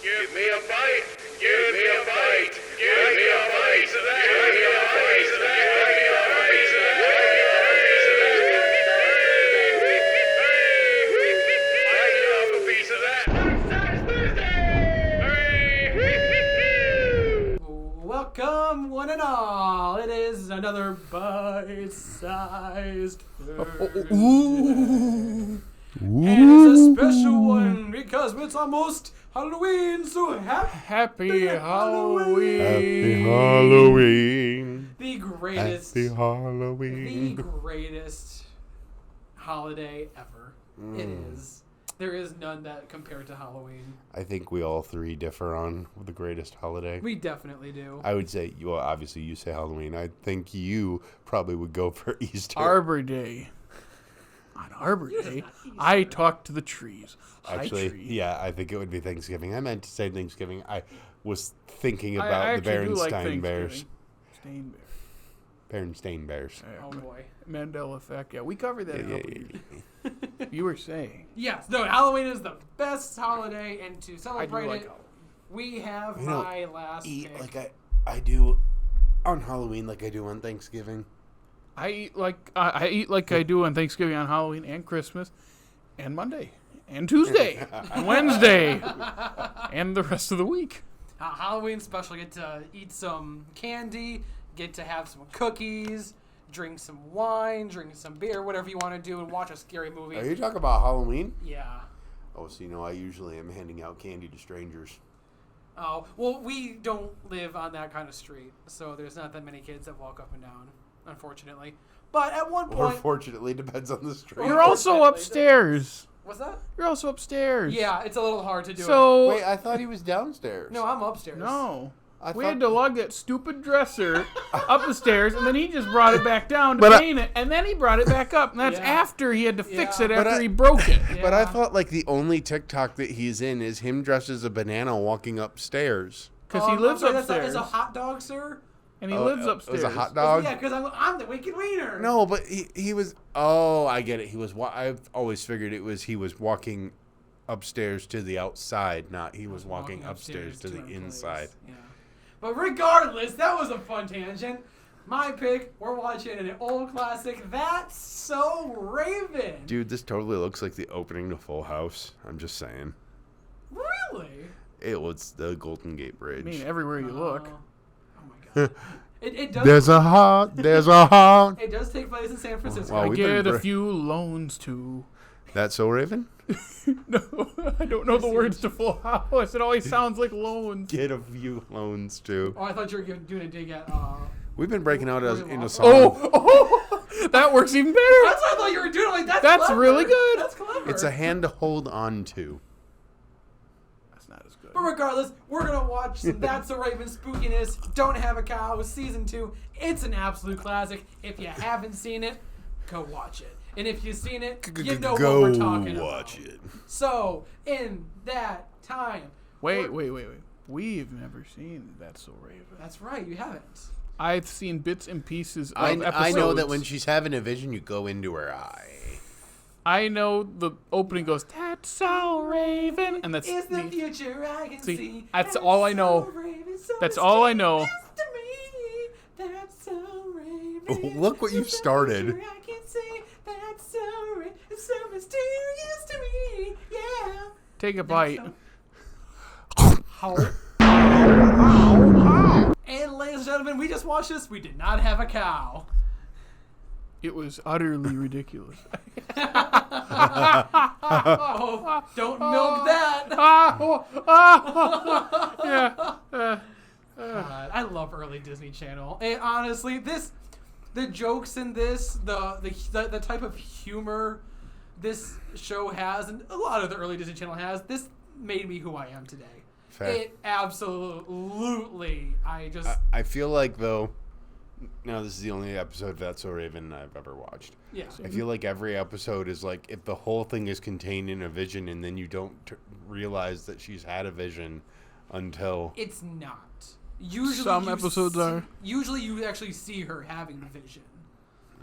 Give me a bite. Give me a bite. Give me a bite of that. Give me a bite of that. Give me a bite of that. I love a piece of that. Thursday. Welcome, one and all. It is another bite-sized Thursday. Ooh. And it's a special one because it's almost Halloween, so Happy Halloween. Happy Halloween. the greatest, Happy Halloween. the greatest holiday ever. It is. There is none that compared to Halloween. I think we all three differ on the greatest holiday. We definitely do. I would say, well, obviously you say Halloween. I think you probably would go for Easter. Arbor Day. On Arbor Day, I talk to the trees. Actually, tree. yeah, I think it would be Thanksgiving. I meant to say Thanksgiving. I was thinking I about the actually do like Berenstain Bears. Thanksgiving. Stain Bears. Berenstain Bears. Yeah. Oh boy. Mandela effect. Yeah, we covered that. Yeah, You were saying. Yes, no, Halloween is the best holiday, and to I do celebrate like it, Halloween. we have You know, my last Eat pick. like I do on Halloween like I do on Thanksgiving. I eat like I do on Thanksgiving, on Halloween, and Christmas, and Monday, and Tuesday, and Wednesday, and the rest of the week. Halloween special, get to eat some candy, get to have some cookies, drink some wine, drink some beer, whatever you want to do, and watch a scary movie. Are you talking about Halloween? Yeah. Oh, so I usually am handing out candy to strangers. Oh, well, we don't live on that kind of street, so there's not that many kids that walk up and down, unfortunately. But at one Or point... fortunately, depends on the street. You're also upstairs. What's that? You're also upstairs. Yeah, it's a little hard to do it. So Wait, I thought he was downstairs. No, I'm upstairs. no. I We thought- had to lug that stupid dresser up the stairs, and then he just brought it back down to But paint it, and then he brought it back up, and that's Yeah. after he had to fix Yeah. it But after I- he broke it. But I Yeah. thought like the only TikTok that he's in is him dressed as a banana walking upstairs. Because he lives I'm sorry, upstairs, It's a hot dog, sir? and he Oh, lives it upstairs. was a hot dog. Yeah, because I'm the wicked wiener. No, but he was. Oh, I get it. He was. I've always figured it was he was walking upstairs to the outside, not he was walking upstairs to the our place. inside. Yeah. But regardless, that was a fun tangent. My pick, we're watching an old classic, That's So Raven. Dude, this totally looks like the opening to Full House. I'm just saying. Really? It was the Golden Gate Bridge. I mean, everywhere you look. Oh my god. It does. There's a heart. It does take place in San Francisco. Well, I we've get been a few loans too. That's So Raven? No, I don't know the words to Full House. It always sounds like loans. Get a few loans too. Oh, I thought you were doing a dig at. We've been breaking out Really into long. song. Oh, that works even better. That's what I thought you were doing. Like That's clever. really good. That's clever. It's a hand to hold on to. That's not as good. But regardless, we're gonna watch some That's a Raven spookiness. Don't Have a Cow, season 2. It's an absolute classic. If you haven't seen it, go watch it. And if you've seen it, you know what we're talking about. watch it. So in that time, Wait. We've never seen That's So Raven. that's right, you haven't. I've seen bits and pieces of I episodes. know that when she's having a vision, you go into her eye. I know the opening goes, That's So Raven, and that's It's the future I can see. that's all I know. So Raven, so That's all I know. mysterious to me. That's so Raven. Look what you've It's the started. future I can see. That's so Raven. It's so mysterious to me. Yeah. Take a bite. How? And ladies and gentlemen, we just watched this. We did not have a cow. It was utterly ridiculous. Oh, don't milk that. Yeah. God, I love early Disney Channel. And honestly, the jokes in this, the type of humor this show has, and a lot of the early Disney Channel has, this made me who I am today. Fair. It absolutely, I feel like, though, now this is the only episode of That's So Raven I've ever watched. yeah. I feel like every episode is like, if the whole thing is contained in a vision and then you don't realize that she's had a vision until... It's not. Usually Some you episodes are. Usually you actually see her having the vision.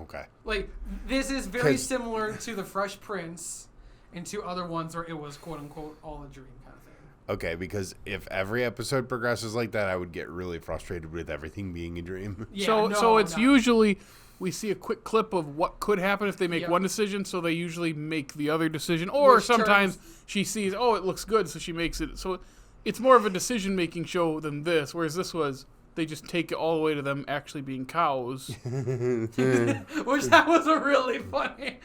Okay. Like, this is very 'Cause- similar to The Fresh Prince and to other ones where it was quote-unquote all a dream kind of thing. Okay, because if every episode progresses like that, I would get really frustrated with everything being a dream. Yeah, so it's no. usually we see a quick clip of what could happen if they make Yep. one decision, so they usually make the other decision. Or Which sometimes turns- she sees, oh, it looks good, so she makes it. So it's more of a decision-making show than this, whereas this was they just take it all the way to them actually being cows. Which that was a really funny.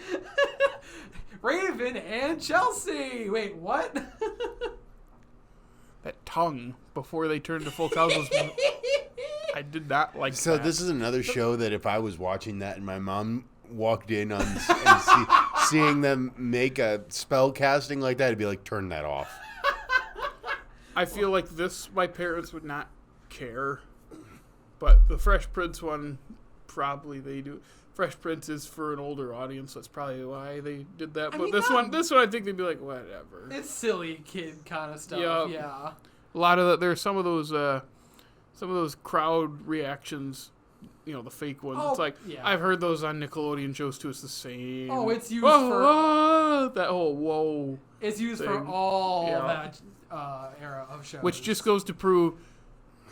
Raven and Chelsea. Wait, what? That tongue before they turned to full cows was... I did not like So that. this is another show that if I was watching that and my mom walked in on and seeing them make a spell casting like that, I'd be like, turn that off. I feel like this, my parents would not care. But the Fresh Prince one, probably they do. Fresh Prince is for an older audience, so that's probably why they did that. But mean, this not- one, I think they'd be like, whatever. It's silly kid kind of stuff. Yeah. Yeah. A lot of there's some of those crowd reactions, the fake ones. Oh, It's like yeah. I've heard those on Nickelodeon shows too. It's the same. Oh, it's used Whoa, for whoa, that whole whoa, it's used for thing. all Yeah. that era of shows. which just goes to prove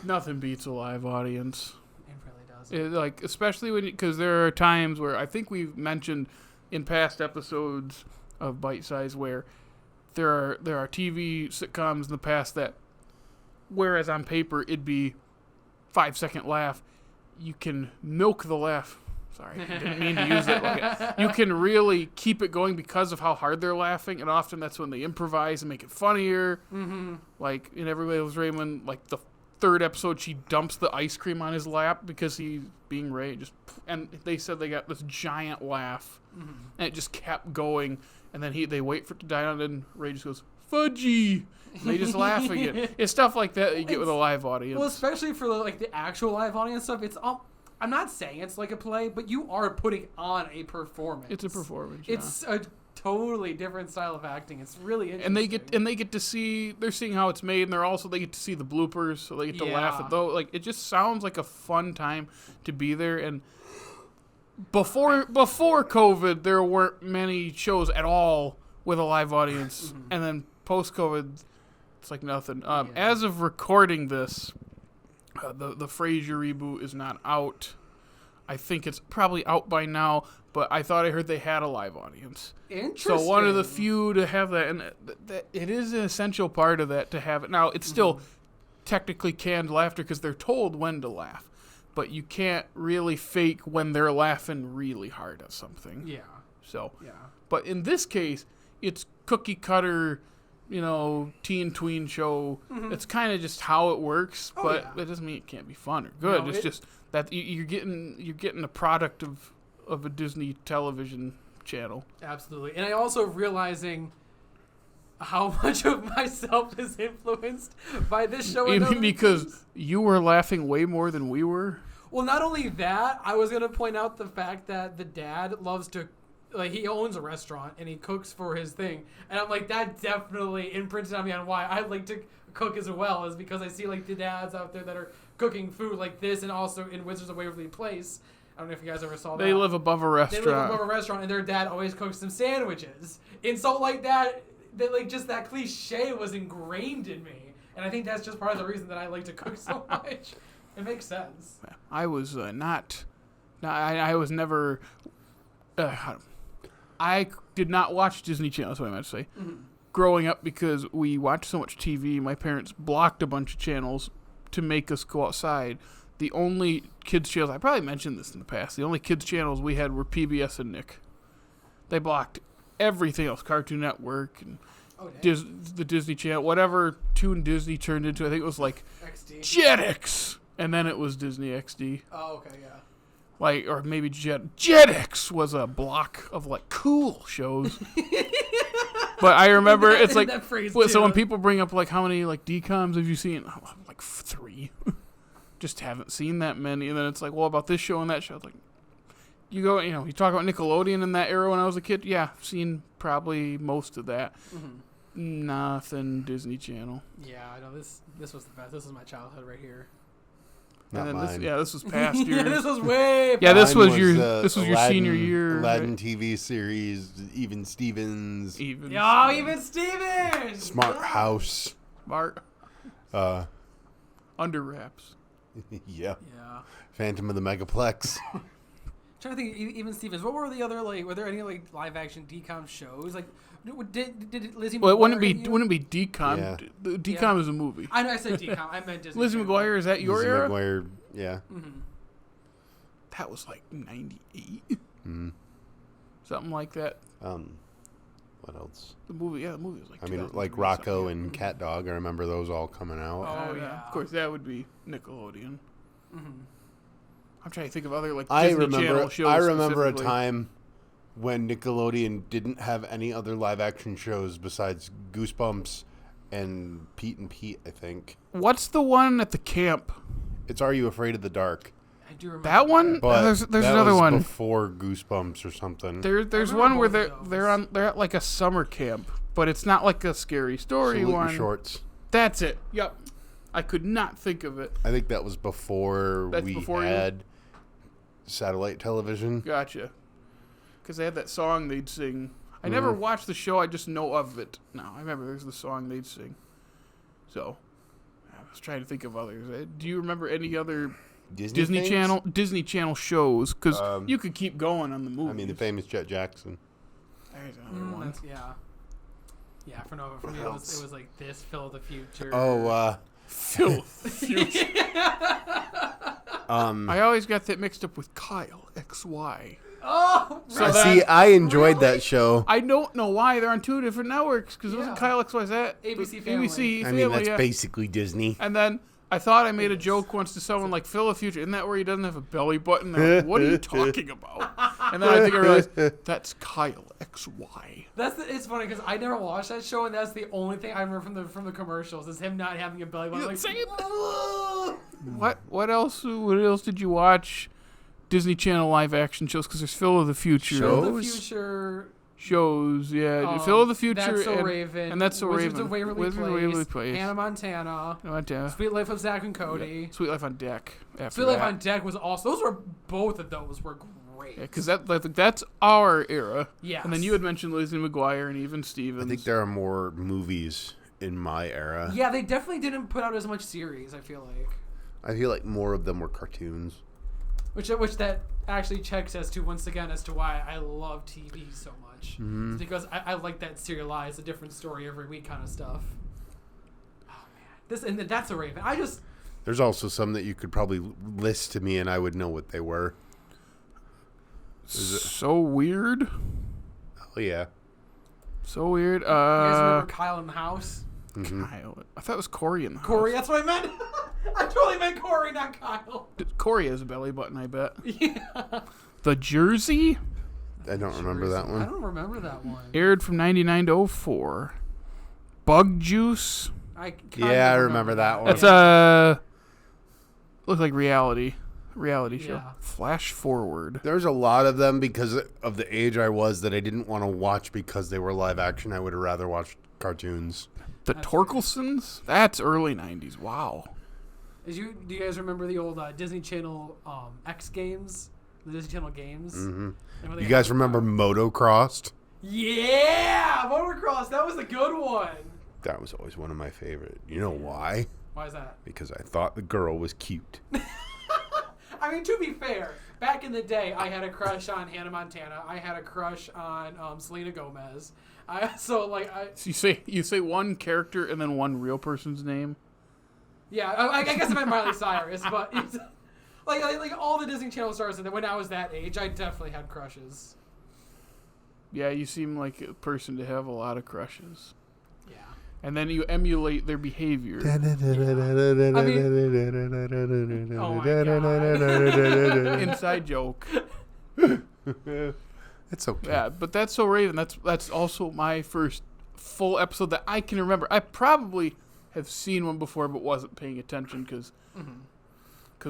nothing beats a live audience. It really does. Especially because there are times where I think we've mentioned in past episodes of Bite Size where there are TV sitcoms in the past that, whereas on paper it'd be 5-second laugh, you can milk the laugh. Sorry, I didn't mean to use it. You can really keep it going because of how hard they're laughing, and often that's when they improvise and make it funnier. Mm-hmm. Like in Everybody Loves Raymond, like the third episode, she dumps the ice cream on his lap because he's being Ray. And they said they got this giant laugh, and it just kept going. And then they wait for it to die down, and Ray just goes, "Fudgy!" And they just laugh again. It's stuff like that you get with a live audience. Well, especially for the actual live audience stuff, it's all. I'm not saying it's like a play, but you are putting on a performance. It's a performance. It's a totally different style of acting. It's really interesting. And they get to see, they're seeing how it's made, and they get to see the bloopers, so they get to laugh Yeah. at those. Like, it just sounds like a fun time to be there. And before COVID, there weren't many shows at all with a live audience, and then post COVID, it's like nothing. As of recording this, the Frasier reboot is not out. I think it's probably out by now, but I thought I heard they had a live audience. Interesting. So one of the few to have that, and it is an essential part of that to have it. Now, it's still technically canned laughter because they're told when to laugh, but you can't really fake when they're laughing really hard at something. Yeah. So, Yeah. but in this case, it's cookie cutter, teen tween show. It's kind of just how it works, Oh, but yeah. that doesn't mean it can't be fun or good. No, It's just that you're getting a product of a Disney television channel. Absolutely. And I also realizing how much of myself is influenced by this show. and other Because things. you were laughing way more than we were. Well, not only that, I was going to point out the fact that the dad loves to, he owns a restaurant and he cooks for his thing. And I'm like, that definitely imprinted on me on why I like to cook as well, is because I see the dads out there that are cooking food like this, and also in Wizards of Waverly Place. I don't know if you guys ever saw that. They live above a They restaurant. live above a restaurant, and their dad always cooks them sandwiches. And so that just that cliche was ingrained in me. And I think that's just part of the reason that I like to cook so much. It makes sense. I was I was never. I did not watch Disney Channel. That's what I meant to say. Growing up, because we watched so much TV, my parents blocked a bunch of channels to make us go outside. The only kids channels, I probably mentioned this in the past, the only kids channels we had were PBS and Nick. They blocked everything else, Cartoon Network and the Disney Channel, whatever Toon Disney turned into. I think it was like XD. Jetix, and then it was Disney XD. Oh, okay, yeah. Or maybe Jetix was a block of cool shows. But I remember it's like, That phrase, so when too. people bring up how many DComs have you seen? Oh, 3. Just haven't seen that many. And then it's like, well, about this show and that show. It's like, you talk about Nickelodeon in that era when I was a kid. Yeah, I've seen probably most of that. Nothing Disney Channel. Yeah, I know this was the best. This was my childhood right here. Not And then mine. this was past years. Yeah, this was way Yeah, this Mine was your Aladdin- senior year. Aladdin right? TV series, Even Stevens, Even. Oh, even Stevens! Smart Yeah. House. Bart. Under wraps. Yeah. Yeah. Phantom of the Megaplex. Trying to think, even Stevens, what were the other, like, were there any, like, live action DCOM shows? Like, did Lizzie Well, McGuire wouldn't hit be you? wouldn't it be DCOM? Yeah. DCOM Yeah. is a movie. I know I said DCOM. I meant Disney. Lizzie Channel. McGuire, is that your Lizzie era? McGuire, yeah. Mm-hmm. That was like 98. Mm. Something like that. What else? The movie was like I mean, 2003 like Rocco something. and Cat Dog. I remember those all coming out. Oh, yeah. yeah. Of course, that would be Nickelodeon. Mm-hmm. I'm trying to think of other like I Disney Channel remember. shows. I remember a specifically. time when Nickelodeon didn't have any other live action shows besides Goosebumps and Pete and Pete. I think What's the one at the camp? it's Are You Afraid of the Dark? I do remember That one? But there's that another was one. before Goosebumps or something. There's remember one where both of they're at like a summer camp, but it's not like a scary story Salute one. Your Shorts. That's it. Yep. I could not think of it. I think that was before That's we before you? had satellite television. Gotcha. Because they had that song they'd sing. I never watched the show. I just know of it. No, I remember there's the song they'd sing. So, I was trying to think of others. Do you remember any other Disney things? Channel shows? Because Um, you could keep going on the movie. I mean, the famous Jet Jackson. There's another one. Yeah, for me, it was like this, Phil of the Future. Oh, Phil. I always got that mixed up with Kyle XY. Oh, So see, that, I enjoyed that show. I don't know why they're on two different networks because it Yeah. wasn't Kyle XYZ. ABC Family. ABC I Family. mean, that's yeah. basically Disney. And then I thought I made a joke once to someone like Phil of Future. Isn't that where he doesn't have a belly button? They're like, what are you talking about? And then I think I realized that's Kyle XY. It's funny because I never watched that show, and that's the only thing I remember from the commercials is him not having a belly button. Yeah, Like, same. "Whoa." What else? What else did you watch? Disney Channel live action shows because there's Phil of the Future. Phil of the Shows? Future. Shows, yeah. Phil of the Future. That's So and, Raven. And That's So Wizards Raven. Of Waverly Wizards Place. of Waverly Place. Hannah Montana. Montana. Sweet Life of Zach and Cody. Yeah. Sweet Life on Deck. After Sweet Life that. on Deck was also. Both of those were great. Yeah, because that's our era. Yes. And then you had mentioned Lizzie McGuire and even Stevens. I think there are more movies in my era. Yeah, they definitely didn't put out as much series, I feel like. I feel like more of them were cartoons. Which that actually checks as to, once again, as to why I love TV so much. It's because I like that serialized, a different story every week kind of stuff. Oh, man. That's a Raven. There's also some that you could probably list to me and I would know what they were. So weird. Oh, yeah. So weird. You guys remember Kyle in the House? Kyle. I thought it was Corey in the Corey, house. that's what I meant. I totally meant Corey, not Kyle. Corey has a belly button, I bet. Yeah. The Jersey I don't remember that I one. don't remember that one. aired from 99 to 04. Bug Juice. I kind Yeah, I of remember that one. That's looked like reality show. Yeah. Flash Forward. There's a lot of them because of the age I was that I didn't want to watch because they were live action. I would have rather watched cartoons. The Torkelsons. That's early 90s. Wow. Do you guys remember the old Disney Channel X games? The Disney Channel games? Hmm And when they You had guys the- remember Motocrossed? Yeah! Motocross, that was a good one. That was always one of my favorite. You know why? Why is that? Because I thought the girl was cute. I mean, to be fair, back in the day, I had a crush on Hannah Montana. I had a crush on Selena Gomez. So you say one character and then one real person's name. Yeah, I guess I meant Miley Cyrus, but it's, like all the Disney Channel stars. And when I was that age, I definitely had crushes. Yeah, you seem like a person to have a lot of crushes. Yeah. And then you emulate their behavior. Oh my God. Inside joke. It's okay. Yeah, but That's So Raven. That's also my first full episode that I can remember. I probably have seen one before, but wasn't paying attention because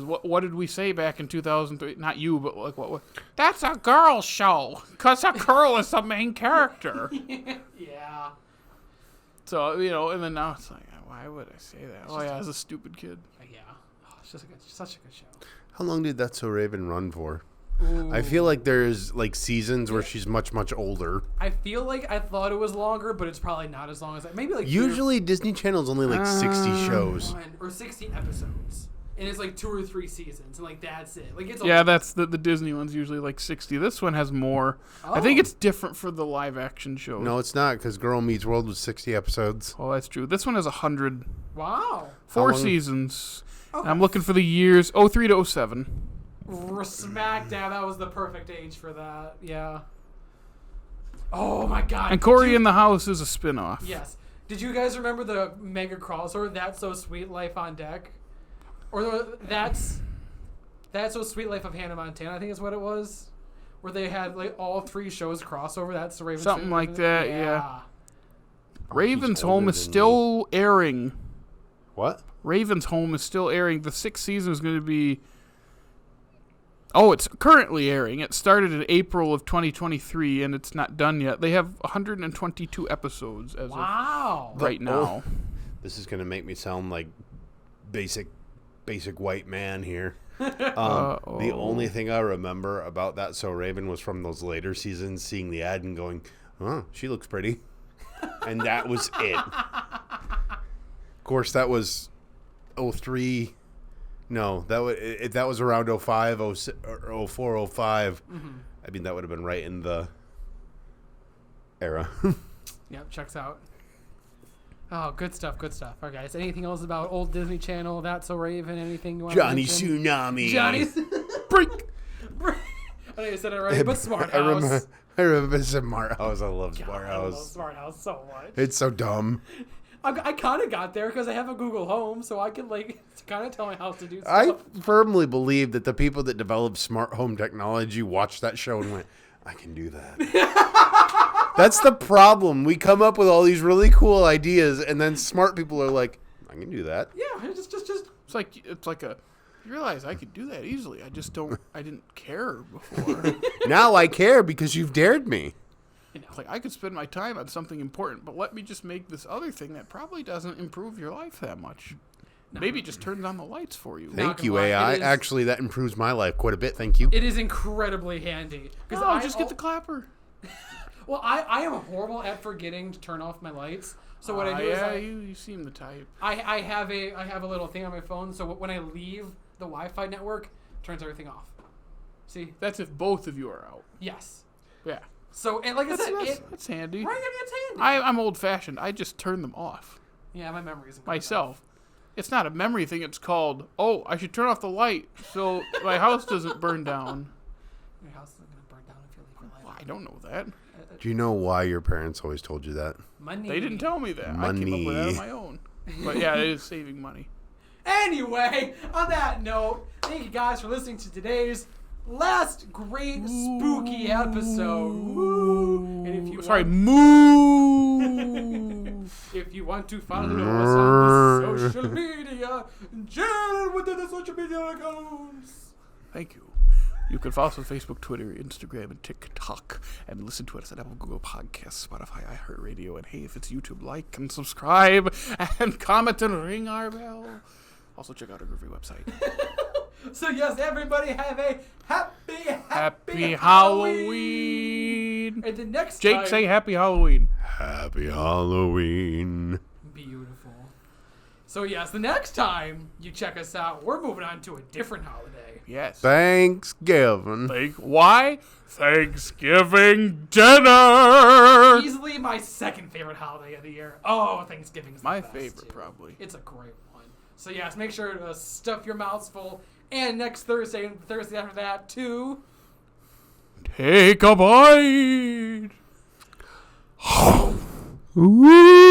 what did we say back in 2003? Not you, but like what? That's a girl show because a girl is the main character. Yeah. So and then now it's like, why would I say that? Oh yeah, as a stupid kid. Yeah. Oh, it's just such a good show. How long did That's So Raven run for? I feel like there's like seasons where she's much older. I feel like I thought it was longer, but it's probably not as long as that. Maybe like Usually Disney Channel's only like 60 shows. or 60 episodes, and it's like 2 or 3 seasons, and like that's it. Like it's That's the Disney one's usually like 60. This one has more. I think it's different for the live action show. No, it's not, because Girl Meets World was 60 episodes. Oh, that's true. This one has 100. Wow. 4 seasons. Okay. I'm looking for the years 03 to 07. Smack dab, that was the perfect age for that. Yeah. Oh my god. And Corey in the House is a spin-off. Yes. Did you guys remember the mega crossover, That's So Sweet Life on Deck? Or That's So Sweet Life of Hannah Montana, I think is what it was. Where they had like all 3 shows crossover. That's the Raven's Something like that, yeah. Raven's older Home is than still airing. What? Raven's Home is still airing. The 6th season is going to be... Oh, it's currently airing. It started in April of 2023, and it's not done yet. They have 122 episodes as of right now. This is going to make me sound like basic white man here. The only thing I remember about That So Raven was from those later seasons, seeing the ad and going, oh, she looks pretty. And that was it. Of course, that was 03... No, that was around 05, 06, or 04, 05. Mm-hmm. I mean, that would have been right in the era. Yep, checks out. Oh, good stuff, good stuff. All right, guys. Anything else about old Disney Channel? That's So Raven? Anything you want Johnny to mention? Tsunami. Johnny Break. I know you said it already, but Smart House. I remember Smart House. I love Smart I love House. Smart House so much. It's so dumb. I kind of got there because I have a Google Home, so I can like kind of tell my house to do I stuff. firmly believe that the people that developed smart home technology watched that show and went, I can do that. That's the problem. We come up with all these really cool ideas, and then smart people are like, I can do that. Yeah, just. It's like a... You realize I could do that easily. I didn't care before. Now I care because you've dared me. It's like I could spend my time on something important, but let me just make this other thing that probably doesn't improve your life that much. Maybe it just turns on the lights for you. Thank you, AI. Actually, that improves my life quite a bit. Thank you. It is incredibly handy. Just get the clapper. Well, I am horrible at forgetting to turn off my lights. So what I do is you seem the type. I have a little thing on my phone. So when I leave the Wi-Fi network, it turns everything off. See? That's if both of you are out. Yes. Yeah. So and like I said, that's handy. Right, I mean, it's handy. I'm old-fashioned. I just turn them off. Yeah, my memory's myself. It's not a memory thing. It's called, I should turn off the light so my house doesn't burn down. Your house isn't going to burn down if you leave your light. Well, I don't know that. Do you know why your parents always told you that? Money. They didn't tell me that. I came up with that on my own. But yeah, it is saving money. Anyway, on that note, thank you guys for listening to today's last great spooky episode. Woo. And if you if you want to follow us on the social media, Jared within the social media accounts. Thank you. You can follow us on Facebook, Twitter, Instagram, and TikTok, and listen to us at Apple, Google Podcasts, Spotify, iHeartRadio, and hey, if it's YouTube, like and subscribe, and comment and ring our bell. Also, check out our groovy website. So yes, everybody have a happy Halloween. And the next Jake, time, say Happy Halloween. Happy Halloween. Beautiful. So yes, the next time you check us out, we're moving on to a different holiday. Yes. Thanksgiving. Why? Thanksgiving dinner. Easily my second favorite holiday of the year. Oh, Thanksgiving's the my best, favorite, too. probably. It's a great one. So yes, make sure to stuff your mouths full. And next Thursday and Thursday after that too. Take a bite. Ooh.